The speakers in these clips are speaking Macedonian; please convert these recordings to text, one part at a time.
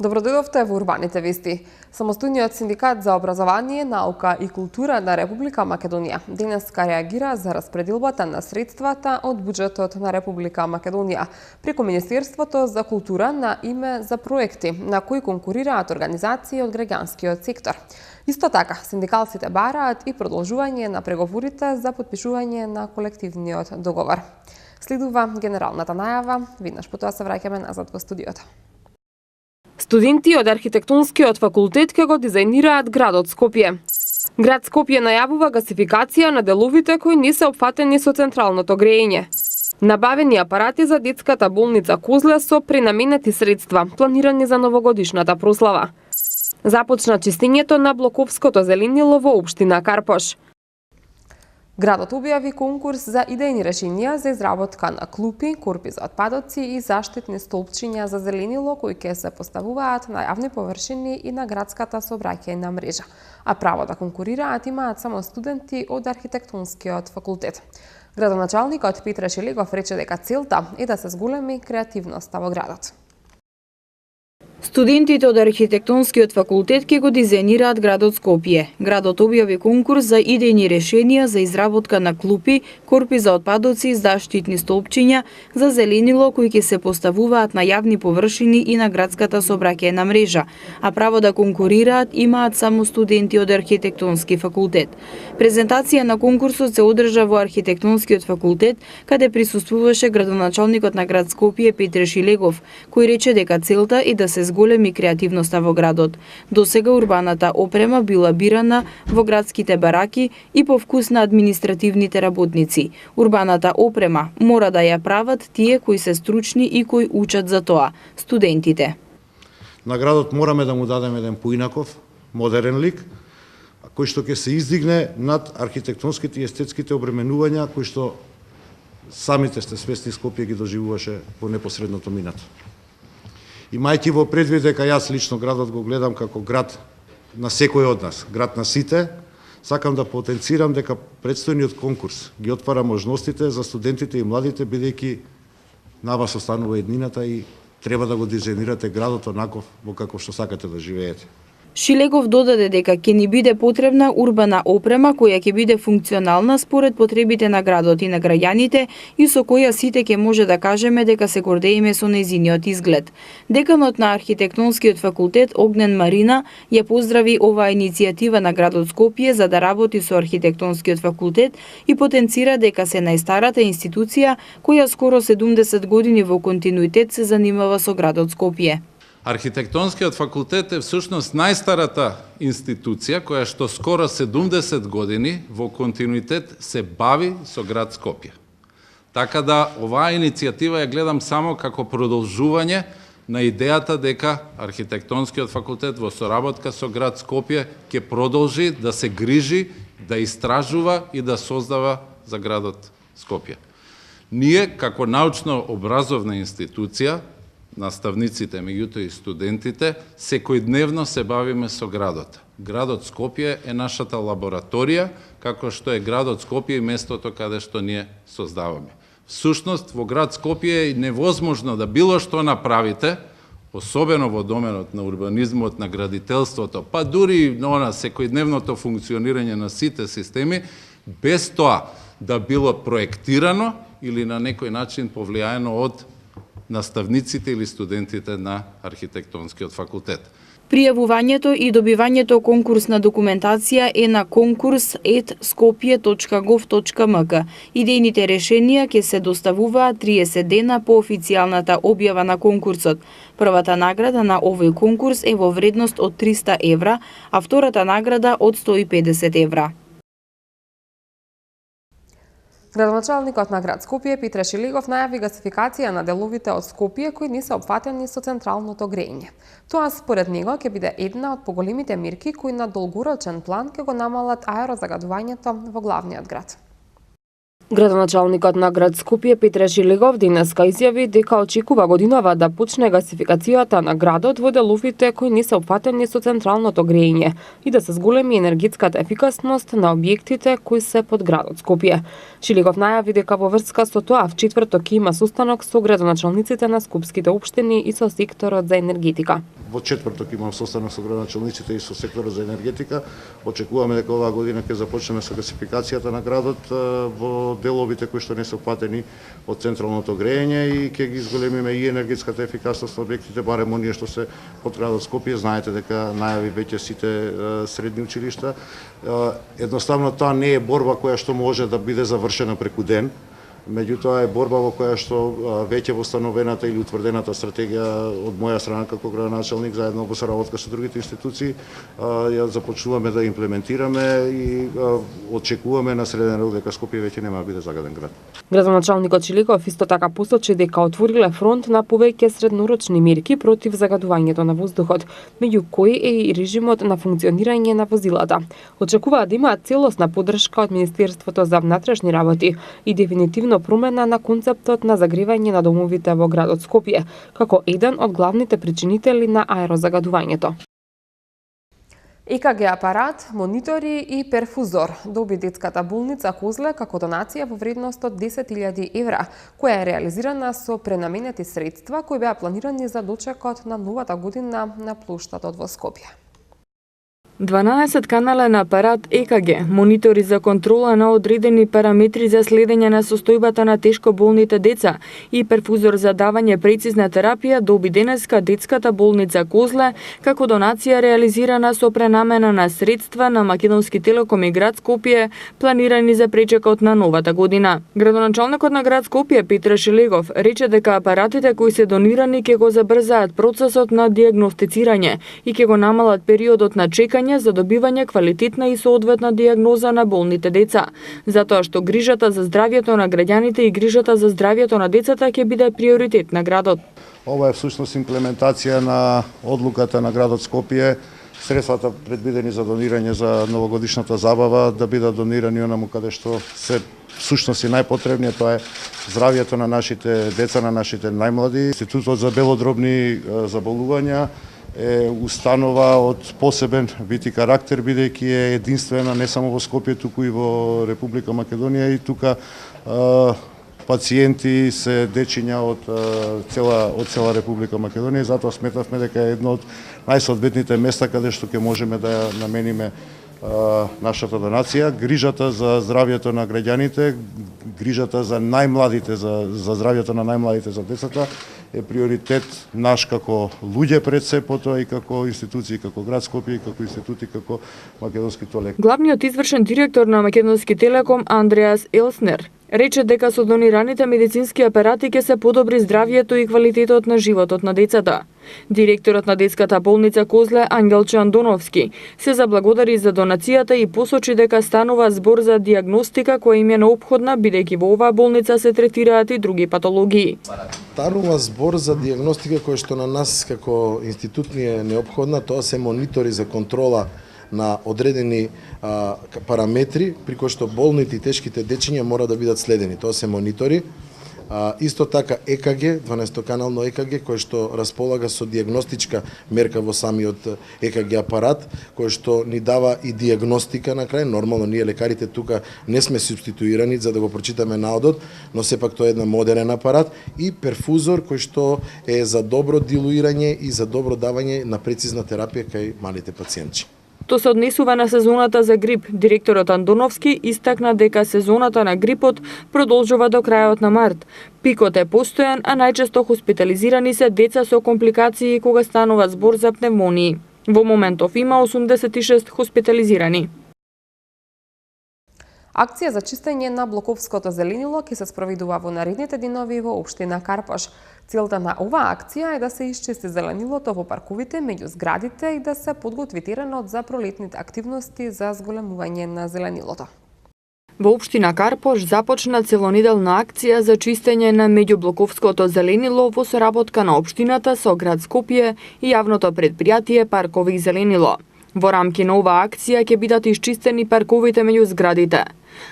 Добродојдовте во Урбаните вести. Самостојниот синдикат за образование, наука и култура на Република Македонија денеска реагира за распределбата на средствата од буџетот на Република Македонија преку Министерството за култура на име за проекти на кои конкурираат организации од граѓанскиот сектор. Исто така, синдикалците бараат и продолжување на преговорите за потпишување на колективниот договор. Следува генералната најава, веднаш потоа се враќаме назад во студиото. Студенти од архитектонскиот факултет ќе го дизајнираат градот Скопје. Град Скопје најавува гасификација на деловите кои не се опфатени со централното грејење. Набавени апарати за детската болница Козле со пренаменети средства, планирани за новогодишната прослава. Започна чистењето на Блоковското зеленило во општина Карпош. Градот објави конкурс за идејни решенија за изработка на клупи, корпи за отпадоци и заштитни столпчиња за зеленило кои ќе се поставуваат на јавни површини и на градската сообраќајна мрежа. А право да конкурираат имаат само студенти од архитектонскиот факултет. Градоначалникот Петре Шелегов рече дека целта е да се зголеми креативноста во градот. Студентите од архитектонскиот факултет ќе го дизајнираат градот Скопје. Градот објави конкурс за идејни решенија за изработка на клупи, корпи за отпадоци и заштитни столпчиња за зеленило кои ќе се поставуваат на јавни површини и на градската сообраќајна мрежа, а право да конкурираат имаат само студенти од архитектонски факултет. Презентација на конкурсот се одржа во архитектонскиот факултет, каде присуствуваше градоначалникот на град Скопје Петре Шилегов, кој рече дека целта е да се зголеми креативноста во градот. Досега урбаната опрема била бирана во градските бараки и по вкус на административните работници. Урбаната опрема мора да ја прават тие кои се стручни и кои учат за тоа, студентите. На градот мораме да му дадеме еден поинаков, модерен лик, кој што ќе се издигне над архитектонските и естетските обременувања кои што самите сте свесни Скопје ги доживуваше во непосредното минато. Имајќи во предвид дека јас лично градот го гледам како град на секој од нас, град на сите, сакам да потенцирам дека предстојниот конкурс ги отвара можностите за студентите и младите, бидејќи на вас останува еднината и треба да го дизајнирате градот онаков во каков што сакате да живеете. Шилегов додаде дека ќе ни биде потребна урбана опрема која ќе биде функционална според потребите на градот и на граѓаните и со која сите ќе може да кажеме дека се гордееме со нејзиниот изглед. Деканот на архитектонскиот факултет Огнен Марина ја поздрави оваа иницијатива на градот Скопје за да работи со архитектонскиот факултет и потенцира дека се најстарата институција која скоро 70 години во континуитет се занимава со градот Скопје. Архитектонскиот факултет е всушност најстарата институција која што скоро 70 години во континуитет се бави со град Скопје. Така да оваа иницијатива ја гледам само како продолжување на идејата дека архитектонскиот факултет во соработка со град Скопје ќе продолжи да се грижи, да истражува и да создава за градот Скопје. Ние како научно-образовна институција, наставниците, меѓуто и студентите, секојдневно се бавиме со градот. Градот Скопје е нашата лабораторија, како што е градот Скопје и местото каде што ние создаваме. Всушност, во град Скопје е невозможно да било што направите, особено во доменот на урбанизмот, на градителството, па дури на секојдневното функционирање на сите системи, без тоа да било проектирано или на некој начин повлијаено од наставниците или студентите на архитектонскиот факултет. Пријавувањето и добивањето конкурсна документација е на konkurs@skopje.gov.mk. Идејните решенија ќе се доставуваат 30 дена по официјалната објава на конкурсот. Првата награда на овој конкурс е во вредност од 300 евра, а втората награда од 150 евра. Градоначалникот на град Скопје Петре Шилегов најави гасификација на деловите од Скопје кои не се опфатени со централното грејење. Тоа според него ќе биде една од поголемите мерки кои на долгорочен план ќе го намалат аерозагадувањето во главниот град. Градоначалникот на град Скопје Петре Шилегов денеска изјави дека очекува годинава да почне гасификацијата на градот во деловите кои не се опфатени со централното грејење и да се зголеми енергетската ефикасност на објектите кои се под градот Скопје. Шилегов најави дека во врска со тоа в четврток ќе има состанок со градоначалниците на скопските општини и со секторот за енергетика. Во четврток имам состанок со градоначалниците и со секторот за енергетика. Очекуваме дека оваа година ќе започнеме со гасификацијата на градот во деловите кои што не се опфатени од централното грејење и ќе ги зголемиме и енергетската ефикасност на објектите, барем оние што се под градот Скопје. Знаете дека најави веќе сите средни училишта. Едноставно тоа не е борба која што може да биде завршена преку ден. Меѓутоа е борба во која што веќе восстановената или утврдената стратегија од моја страна како градоначалник заедно во соработка со другите институции ја започнуваме да имплементираме и очекуваме на среден рок дека Скопје веќе нема да биде загаден град. Градоначалникот Шилегов исто така посочи дека отвориле фронт на повеќе среднорочни мерки против загадувањето на воздухот, меѓу кои е и режимот на функционирање на возилата. Очекуваат да имаат целосна поддршка од Министерството за внатрешни работи и дефинитивно промена на концептот на загревање на домовите во градот Скопје, како еден од главните причинители на аерозагадувањето. ЕКГ апарат, монитори и перфузор доби детската болница Козле како донација во вредност од 10.000 евра, која е реализирана со пренаменети средства кои беа планирани за дочекот на новата година на плоштадот во Скопје. 12-канален апарат ЕКГ, монитори за контрола на одредени параметри за следење на состојбата на тешко болните деца и перфузор за давање прецизна терапија доби денеска детската болница Козле како донација реализирана со пренамена на средства на Македонски телеком и град Скопје планирани за пречекот на новата година. Градоначалникот на град Скопје Петре Шилегов рече дека апаратите кои се донирани ќе го забрзаат процесот на дијагностицирање и ќе го намалат периодот на чекање за добивање квалитетна и соодветна дијагноза на болните деца, затоа што грижата за здравјето на граѓаните и грижата за здравјето на децата ќе биде приоритет на градот. Ова е всушност имплементација на одлуката на градот Скопје, средствата предвидени за донирање за новогодишната забава да бидат донирани онаму каде што се всушност и најпотребни, тоа е здравјето на нашите деца, на нашите најмлади. Институтот за белодробни заболувања е установа од посебен вид и карактер, бидејќи е единствена не само во Скопје, туку и во Република Македонија, и тука пациенти се дечиња од цела Република Македонија, и затоа сметавме дека е едно од најсоодветните места каде што ќе можеме да ја намениме нашата донација. Грижата за здравјето на граѓаните, грижата за најмладите, за здравјето на најмладите, за децата, е приоритет наш како луѓе пред се, потоа и како институции, како град Скопје, и како институти, како Македонски телеком. Главниот извршен директор на Македонски телеком Андреас Елснер рече дека со донираните медицински апарати ќе се подобри здравјето и квалитетот на животот на децата. Директорот на детската болница Козле Ангелче Андоновски се заблагодари за донацијата и посочи дека станува збор за дијагностика која им е неопходна, бидејќи во оваа болница се третираат и други патологии. Станува збор за дијагностика која што на нас како институт ни е неопходна, тоа се монитори за контрола на одредени параметри при кои што болните и тешките дечиња мора да бидат следени. Тоа се монитори. Исто така ЕКГ, 12-канално ЕКГ, кој што располага со дијагностичка мерка во самиот ЕКГ апарат, кој што ни дава и дијагностика на крај. Нормално, ние лекарите тука не сме субституирани за да го прочитаме наодот, но сепак тоа е еден модерен апарат, и перфузор кој што е за добро дилуирање и за добро давање на прецизна терапија кај малите пациенти. Тоа се однесува на сезоната за грип. Директорот Андоновски истакна дека сезоната на грипот продолжува до крајот на март. Пикот е постојан, а најчесто хоспитализирани се деца со компликации кога станува збор за пневмонии. Во моментов има 86 хоспитализирани. Акција за чистење на блоковското зеленило ќе се спроведува во наредните денови во општина Карпош. Целта на оваа акција е да се исчисти зеленилото во парковите меѓу зградите и да се подготви теренот за пролетните активности за зголемување на зеленилото. Во општина Карпош започна целонеделна акција за чистење на меѓублоковското зеленило во соработка на општината со град Скопје и јавното претпријатие Паркови зеленило. Во рамки на оваа акција ќе бидат исчистени парковите меѓу зградите.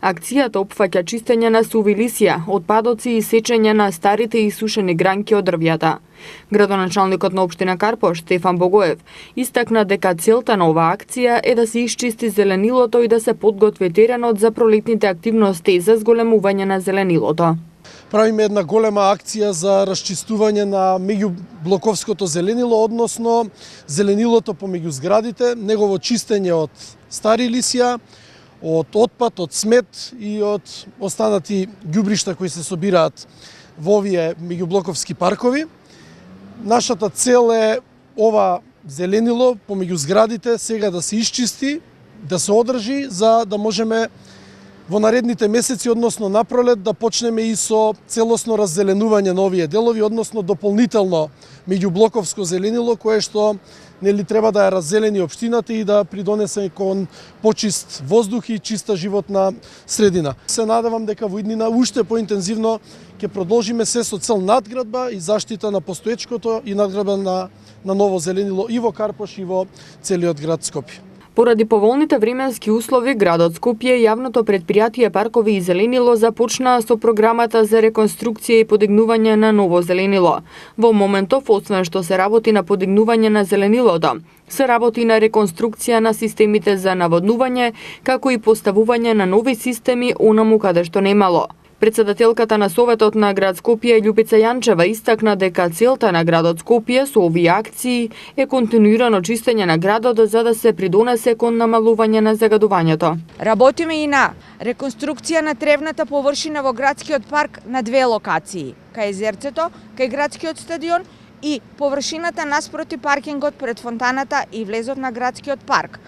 Акцијата опфаќа чистење на суви лисја, отпадоци и сечење на старите и сушени гранки од дрвјата. Градоначалникот на општина Карпош, Стефан Богоев, истакна дека целта на оваа акција е да се исчисти зеленилото и да се подготви теренот за пролетните активности за зголемување на зеленилото. Правиме една голема акција за расчистување на меѓублоковското зеленило, односно зеленилото помеѓу зградите, негово чистење од стари лисја, од отпад, од смет и од останати ѓубришта кои се собираат во овие меѓублоковски паркови. Нашата цел е ова зеленило помеѓу зградите сега да се исчисти, да се одржи, за да можеме во наредните месеци, односно на пролет, да почнеме и со целосно раззеленување на овие делови, односно дополнително меѓублоковско зеленило, кое што треба да ја раззелени општината и да придонесе кон почист воздух и чиста животна средина. Се надевам дека во иднина уште поинтензивно ќе продолжиме се со цел надградба и заштита на постоечкото и надградба на ново зеленило и во Карпош и во целиот град Скопје. Поради поволните временски услови, градот Скопје, јавното претпријатие Паркови и зеленило започнаа со програмата за реконструкција и подигнување на ново зеленило. Во моментов, освен што се работи на подигнување на зеленилото, се работи на реконструкција на системите за наводнување, како и поставување на нови системи онаму каде што немало. Председателката на Советот на град Скопје Љупица Јанчева истакна дека целта на градот Скопје со овие акции е континуирано чистење на градот за да се придонесе кон намалување на загадувањето. Работиме и на реконструкција на тревната површина во градскиот парк на две локации, кај езерцето, кај градскиот стадион и површината наспроти паркингот пред фонтаната и влезот на градскиот парк.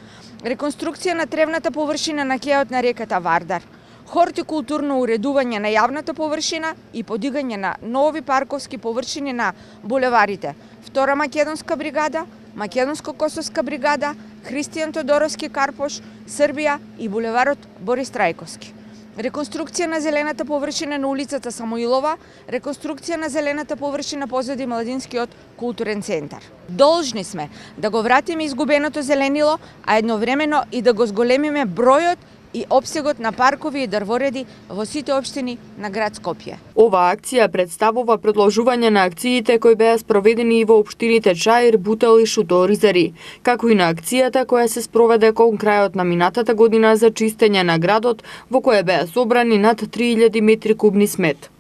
Реконструкција на тревната површина на кејот на реката Вардар. Хортикултурно уредување на јавната површина и подигање на нови парковски површини на булеварите Втора македонска бригада, Македонско-косовска бригада, Христијан Тодоровски Карпош, Србија и булеварот Борис Трајковски. Реконструкција на зелената површина на улицата Самоилова, реконструкција на зелената површина позади Младинскиот културен центар. Должни сме да го вратиме изгубеното зеленило, а едновремено и да го зголемиме бројот и обсегот на паркови и дрвореди во сите општини на град Скопје. Оваа акција представува продолжување на акциите кои беа спроведени и во општините Чаир, Бутел и Шуто-Оризари, како и на акцијата која се спроведе кон крајот на минатата година за чистење на градот, во која беа собрани над 3000 метри кубни смет.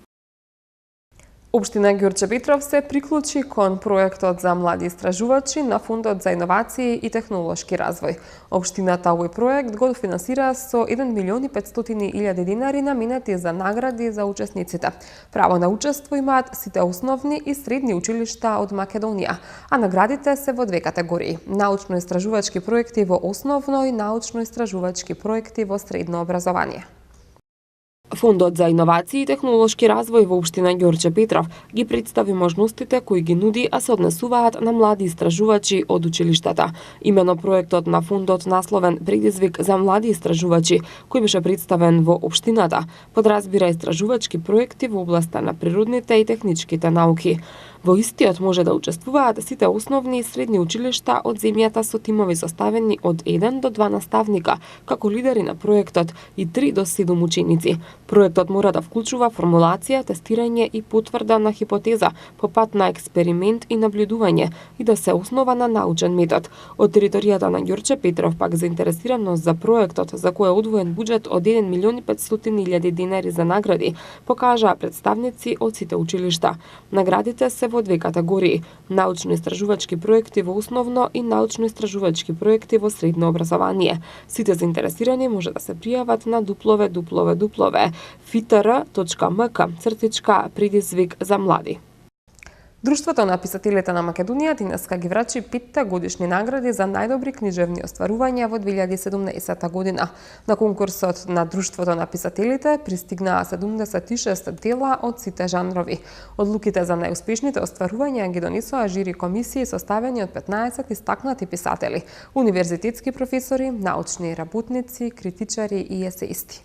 Општина Ѓурче Петров се приклучи кон проектот за млади истражувачи на Фондот за иновации и технолошки развој. Општината овој проект го финансира со 1.500.000 денари наменети за награди за учесниците. Право на учество имаат сите основни и средни училишта од Македонија, а наградите се во две категории: научно-истражувачки проекти во основно и научно-истражувачки проекти во средно образование. Фондот за иновации и технолошки развој во општина Ѓорче Петров ги представи можностите кои ги нуди, а се однесуваат на млади истражувачи од училиштата. Имено проектот на фондот насловен Предизвик за млади истражувачи, кој беше представен во општината, подразбира истражувачки проекти во областа на природните и техничките науки. Во истиот може да учествуваат сите основни и средни училишта од земјата со тимови составени од 1 до 2 наставника, како лидери на проектот и 3 до 7 ученици. Проектот мора да вклучува формулација, тестирање и потврда на хипотеза по пат на експеримент и наблюдување и да се основа на научен метод. Од територијата на Ѓорче Петров пак заинтересираност за проектот, за кој е одвоен буџет од 1.500.000 денари за награди, покажаа представници од сите училишта. Наградите се во две категории: научно-истражувачки проекти во основно и научно-истражувачки проекти во средно образование. Сите заинтересирани може да се пријават на www.fitr.mk/предизвик за млади. Друштвото на писателите на Македонија денеска ги врачи 5 годишни награди за најдобри книжевни остварувања во 2017 година. На конкурсот на Друштвото на писателите пристигнаа 76 дела од сите жанрови. Одлуките за најуспешните остварувања ги донесоа жири комисии составени од 15 истакнати писатели, универзитетски професори, научни работници, критичари и есеисти.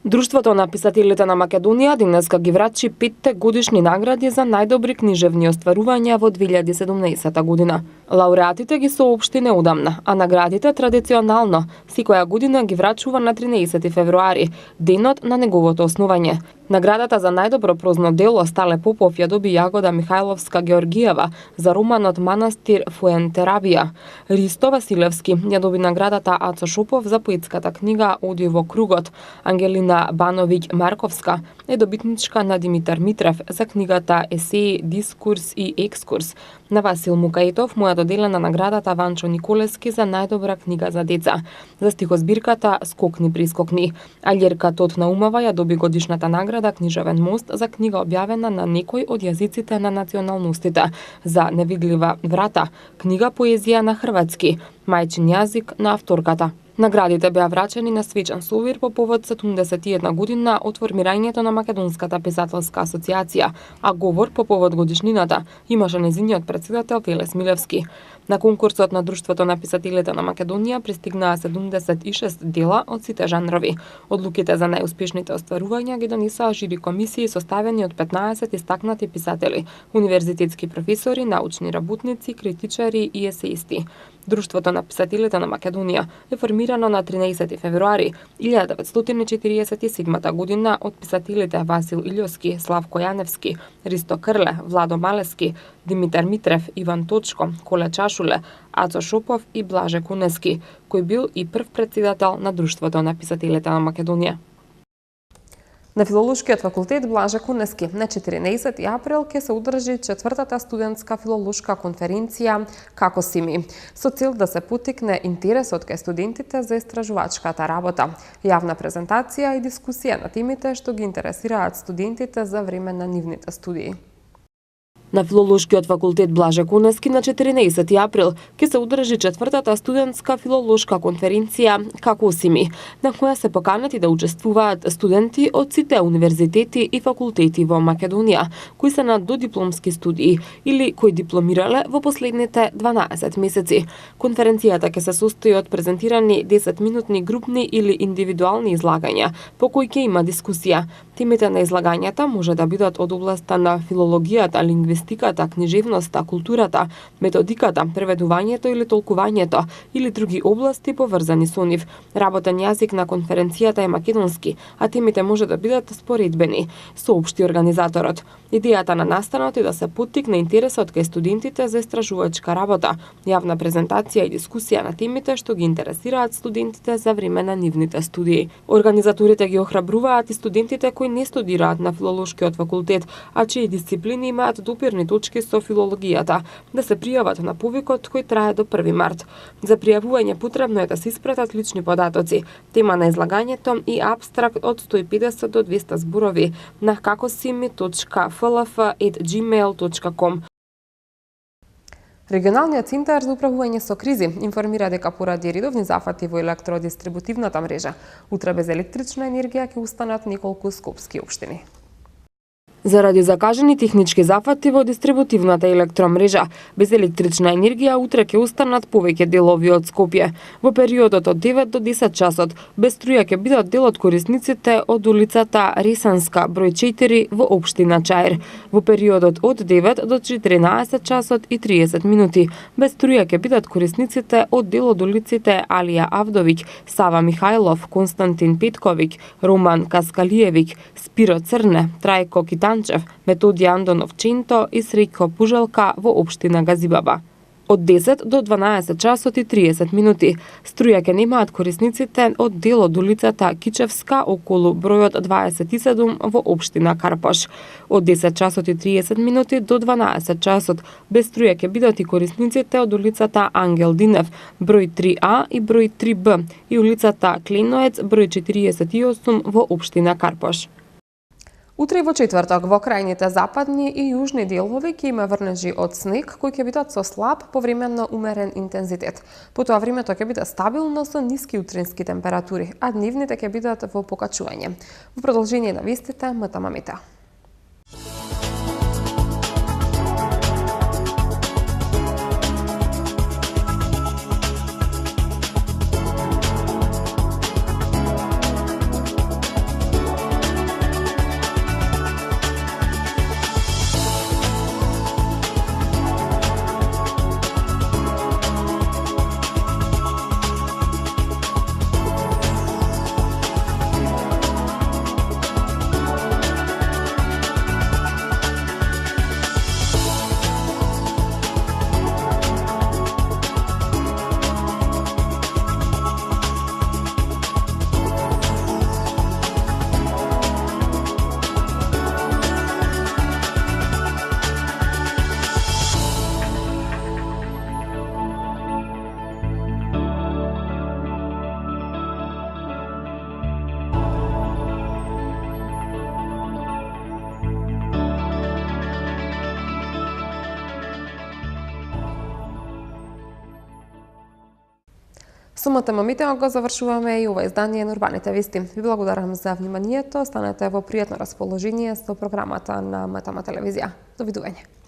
Друштвото на писателите на Македонија денеска ги врачи 5 годишни награди за најдобри книжевни остварувања во 2017 година. Лауреатите ги соопшти неодамна, а наградите традиционално секоја година ги врачува на 13 февруари, денот на неговото основање. Наградата за најдобро прозно дело Стале Попов ја доби Јагода Михајловска-Георгиева за романот Манастир Фуентерабија. Ристо Василевски ја доби наградата Ацо Шопов за поетската книга Оди во кругот. Ангелина Бановиќ-Марковска е добитничка на Димитар Митрев за книгата Есеи, дискурс и екскурс. На Васил Мукаитов му ја доделена наградата Ванчо Николески за најдобра книга за деца. За стихозбирката Скокни прискокни. Алјерка Тотнаумова ја доби годишната награда Книжевен мост за книга објавена на некој од јазиците на националностите. За Невидлива врата, книга поезија на хрватски, мајчин јазик на авторката. Наградите беа врачени на свечен совир по повод 71 година од формирањето на Македонската писателска асоциација, а говор по повод годишнината имаше нејзиниот председател Велес Милевски. На конкурсот на Друштвото на писателите на Македонија пристигнаа 76 дела од сите жанрови. Одлуките за најуспешните остварувања ги донесаа жири комисии составени од 15 истакнати писатели, универзитетски професори, научни работници, критичари и есеисти. Друштвото на писателите на Македонија е формирано на 13 февруари 1947 година од писателите Васил Илјовски, Славко Јаневски, Ристо Крле, Владо Малески, Димитар Митрев, Иван Точко, Коле Чашуле, Ацо Шопов и Блаже Кунески, кој бил и прв председател на Друштвото на писателите на Македонија. На Филолошкиот факултет Блаже Кунески на 14 април ќе се одржи 4-та студентска филолошка конференција Како си ми, со цел да се поттикне интересот кај студентите за истражувачката работа, јавна презентација и дискусија на темите што ги интересираат студентите за време на нивните студии. На Филолошкиот факултет Блаже Кунески на 14 април ќе се одржи 4-та студентска филолошка конференција Како си ми, на која се поканети да учествуваат студенти од сите универзитети и факултети во Македонија, кои се на додипломски студии или кои дипломирале во последните 12 месеци. Конференцијата ќе се состои од презентирани 10-минутни групни или индивидуални излагања, по кои ќе има дискусија. Темите на излагањата може да бидат од областа на филологијата, лингвистиката, книжевноста, културата, методиката, преведувањето или толкувањето или други области поврзани со нив. Работен јазик на конференцијата е македонски, а темите може да бидат споредбени, соопшти организаторот. Идејата на настанот е да се поттикне интересот кај студентите за истражувачка работа, јавна презентација и дискусија на темите што ги интересираат студентите за време на нивните студии. Организаторите ги охрабруваат и студентите кои не студираат на Филолошкиот факултет, а чии дисциплини имаат допирни точки со филологијата, да се пријават на повикот кој трае до 1 март. За пријавување потребно е да се испратат лични податоци, тема на излагањето и абстракт од 150 до 200 зборови на kakosimi.flf@gmail.com. Регионалниот центар за управување со кризи информира дека поради редовни зафати во електродистрибутивната мрежа, утре без електрична енергија ќе останат неколку скопски општини. Заради закажени технички зафати во дистрибутивната електромрежа, без електрична енергија утре ќе останат повеќе делови од Скопје. Во периодот од 9 до 10 часот, без струја ќе бидат дел од корисниците од улицата Ресанска, број 4 во општина Чаир. Во периодот од 9 до 14 часот и 30 минути, без струја ќе бидат корисниците од дел од улиците Алија Авдовиќ, Сава Михајлов, Константин Петковиќ, Роман Каскалиевиќ, Спиро Црне, Трајко Китанчев, Методија Андонов Чинто и Среќко Пужелка во општина Газибаба. Од 10 до 12 часот и 30 минути. Струја ќе немаат корисниците од дел од улицата Кичевска околу бројот 27 во општина Карпош. Од 10 часот и 30 минути до 12 часот без струја ќе бидат и корисниците од улицата Ангел Динев, број 3А и број 3Б и улицата Клиноец, број 48 во општина Карпош. Утре во четврток во крајните западни и јужни делови ќе има врнежи од снег кои ќе бидат со слаб повремено умерен интензитет. Потоа времето ќе биде стабилно со ниски утрински температури, а дневните ќе бидат во покачување. Во продолжение на вестите Мата Мамита. Со Матема Метео го завршуваме и ова издание на Урбаните вести. Ви благодарам за вниманието. Станете во пријатно расположение со програмата на Матема телевизија. Довидување.